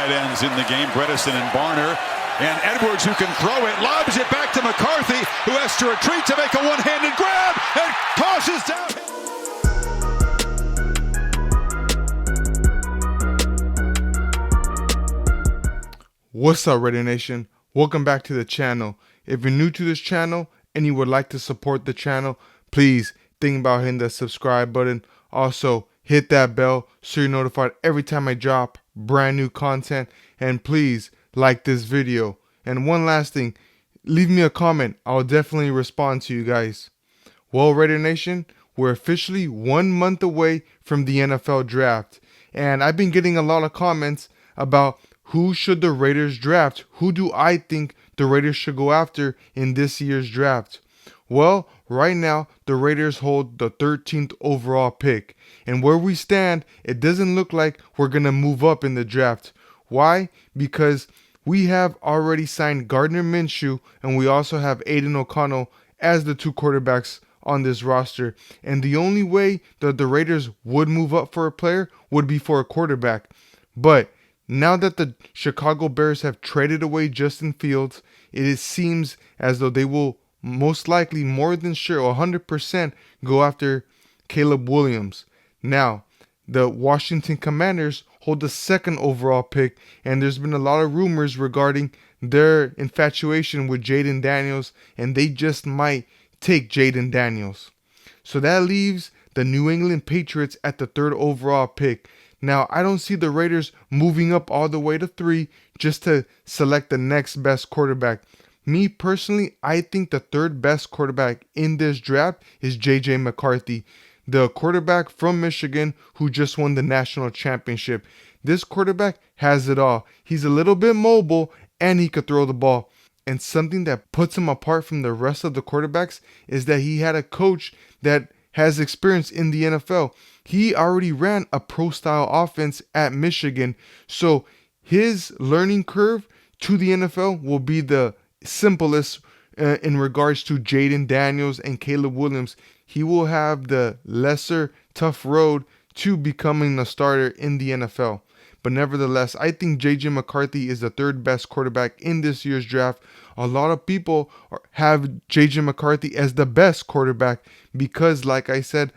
tight ends in the game, Bredesen and Barner. And Edwards, who can throw it, lobs it back to McCarthy, who has to retreat to make a one-handed grab and tosses down. What's up, Raider Nation? Welcome back to the channel. If you're new to this channel and you would like to support the channel, please think about hitting the subscribe button. Also, hit that bell so you're notified every time I drop brand new content. And please like this video. And one last thing, leave me a comment. I'll definitely respond to you guys. Well, Raider Nation, we're officially 1 month away from the NFL draft. And I've been getting a lot of comments about who should the Raiders draft? Who do I think the Raiders should go after in this year's draft? Well, right now, the Raiders hold the 13th overall pick. And where we stand, it doesn't look like we're going to move up in the draft. Why? Because we have already signed Gardner Minshew, and we also have Aiden O'Connell as the two quarterbacks on this roster. And the only way that the Raiders would move up for a player would be for a quarterback. But now that the Chicago Bears have traded away Justin Fields, it seems as though they will most likely, more than sure, 100% go after Caleb Williams. Now, the Washington Commanders hold the second overall pick, and there's been a lot of rumors regarding their infatuation with Jaden Daniels, and they just might take Jaden Daniels. So that leaves the New England Patriots at the third overall pick. Now, I don't see the Raiders moving up all the way to 3 just to select the next best quarterback. Me personally, I think the third best quarterback in this draft is J.J. McCarthy, the quarterback from Michigan who just won the national championship. This quarterback has it all. He's a little bit mobile and he could throw the ball. And something that puts him apart from the rest of the quarterbacks is that he had a coach that has experience in the NFL. He already ran a pro-style offense at Michigan. So his learning curve to the NFL will be the simplest in regards to Jaden Daniels and Caleb Williams. He will have the lesser tough road to becoming a starter in the NFL. But nevertheless, I think J.J. McCarthy is the third best quarterback in this year's draft. A lot of people have J.J. McCarthy as the best quarterback because, like I said,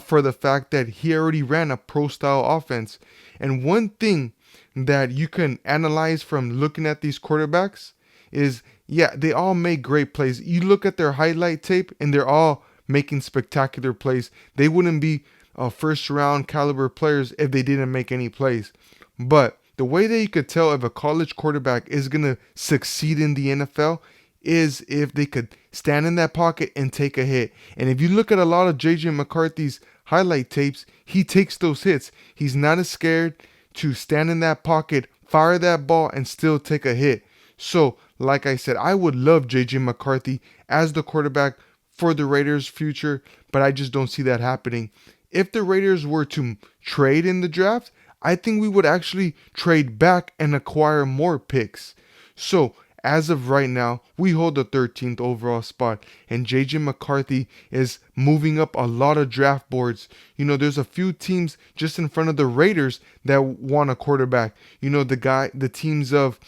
for the fact that he already ran a pro-style offense. And one thing that you can analyze from looking at these quarterbacks is, yeah, they all make great plays. You look at their highlight tape and they're all making spectacular plays. They wouldn't be first round caliber players if they didn't make any plays. But the way that you could tell if a college quarterback is going to succeed in the NFL is if they could stand in that pocket and take a hit. And if you look at a lot of J.J. McCarthy's highlight tapes, he takes those hits. He's not as scared to stand in that pocket, fire that ball, and still take a hit. So, like I said, I would love J.J. McCarthy as the quarterback for the Raiders' future, but I just don't see that happening. If the Raiders were to trade in the draft, I think we would actually trade back and acquire more picks. So, as of right now, we hold the 13th overall spot, and J.J. McCarthy is moving up a lot of draft boards. You know, there's a few teams just in front of the Raiders that want a quarterback. You know, the teams of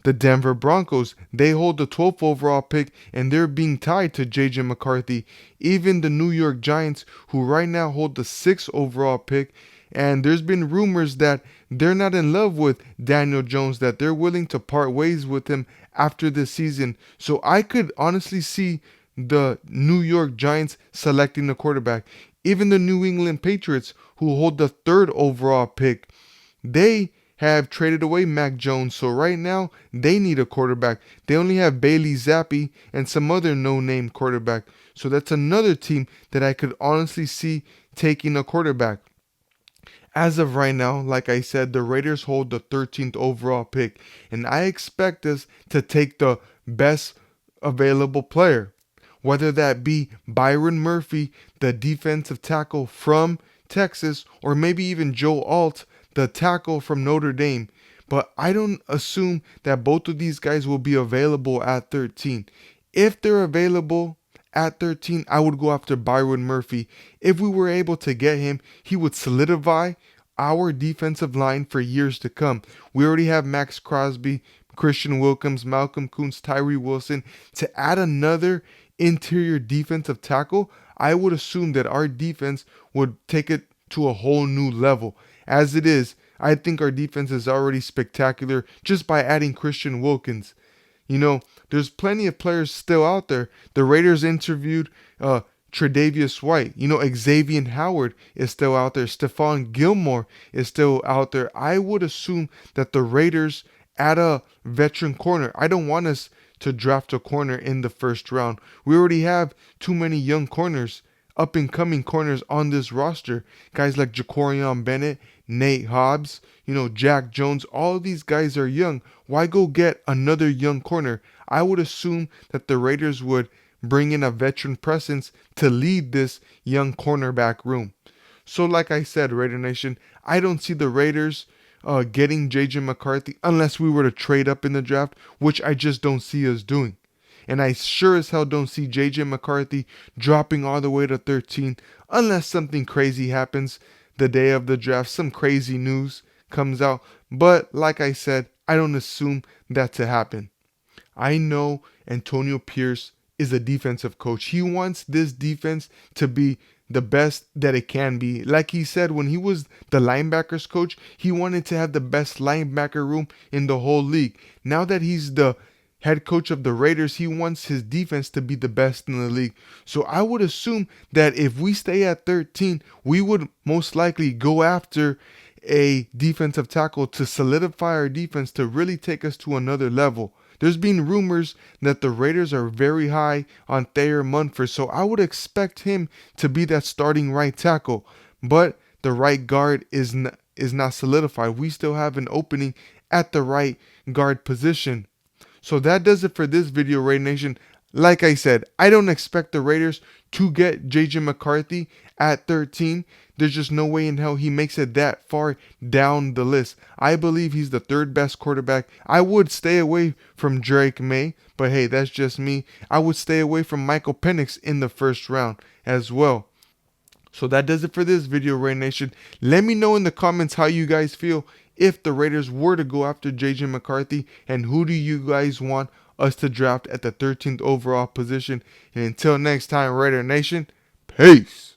the Denver Broncos, they hold the 12th overall pick, and they're being tied to J.J. McCarthy. Even the New York Giants, who right now hold the 6th overall pick, and there's been rumors that they're not in love with Daniel Jones, that they're willing to part ways with him after this season. So I could honestly see the New York Giants selecting a quarterback. Even the New England Patriots, who hold the 3rd overall pick, they have traded away Mac Jones. So right now, they need a quarterback. They only have Bailey Zappi and some other no-name quarterback. So that's another team that I could honestly see taking a quarterback. As of right now, like I said, the Raiders hold the 13th overall pick, and I expect us to take the best available player, whether that be Byron Murphy, the defensive tackle from Texas, or maybe even Joe Alt, the tackle from Notre Dame. But I don't assume that both of these guys will be available at 13. If they're available at 13, I would go after Byron Murphy. If we were able to get him, he would solidify our defensive line for years to come. We already have Max Crosby, Christian Wilkins, Malcolm Kuntz, Tyree Wilson. To add another interior defensive tackle, I would assume that our defense would take it to a whole new level. As it is, I think our defense is already spectacular just by adding Christian Wilkins. You know, there's plenty of players still out there. The Raiders interviewed Tre'Davious White. You know, Xavier Howard is still out there. Stephon Gilmore is still out there. I would assume that the Raiders add a veteran corner. I don't want us to draft a corner in the first round. We already have too many young corners, up and coming corners on this roster. Guys like Jacorian Bennett, Nate Hobbs, you know, Jack Jones, all of these guys are young. Why go get another young corner? I would assume that the Raiders would bring in a veteran presence to lead this young cornerback room. So like I said, Raider Nation, I don't see the Raiders getting J.J. McCarthy unless we were to trade up in the draft, which I just don't see us doing. And I sure as hell don't see J.J. McCarthy dropping all the way to 13 unless something crazy happens the day of the draft, some crazy news comes out. But like I said, I don't assume that to happen. I know Antonio Pierce is a defensive coach. He wants this defense to be the best that it can be. Like he said, when he was the linebackers coach, he wanted to have the best linebacker room in the whole league. Now that he's the head coach of the Raiders, he wants his defense to be the best in the league. So I would assume that if we stay at 13, we would most likely go after a defensive tackle to solidify our defense to really take us to another level. There's been rumors that the Raiders are very high on Thayer Munford, so I would expect him to be that starting right tackle. But the right guard is not solidified. We still have an opening at the right guard position. So that does it for this video, Raider Nation. Like I said, I don't expect the Raiders to get J.J. McCarthy at 13. There's just no way in hell he makes it that far down the list. I believe he's the third best quarterback. I would stay away from Drake May, but hey, that's just me. I would stay away from Michael Penix in the first round as well. So that does it for this video, Raider Nation. Let me know in the comments how you guys feel if the Raiders were to go after J.J. McCarthy, and who do you guys want us to draft at the 13th overall position. And until next time, Raider Nation, peace.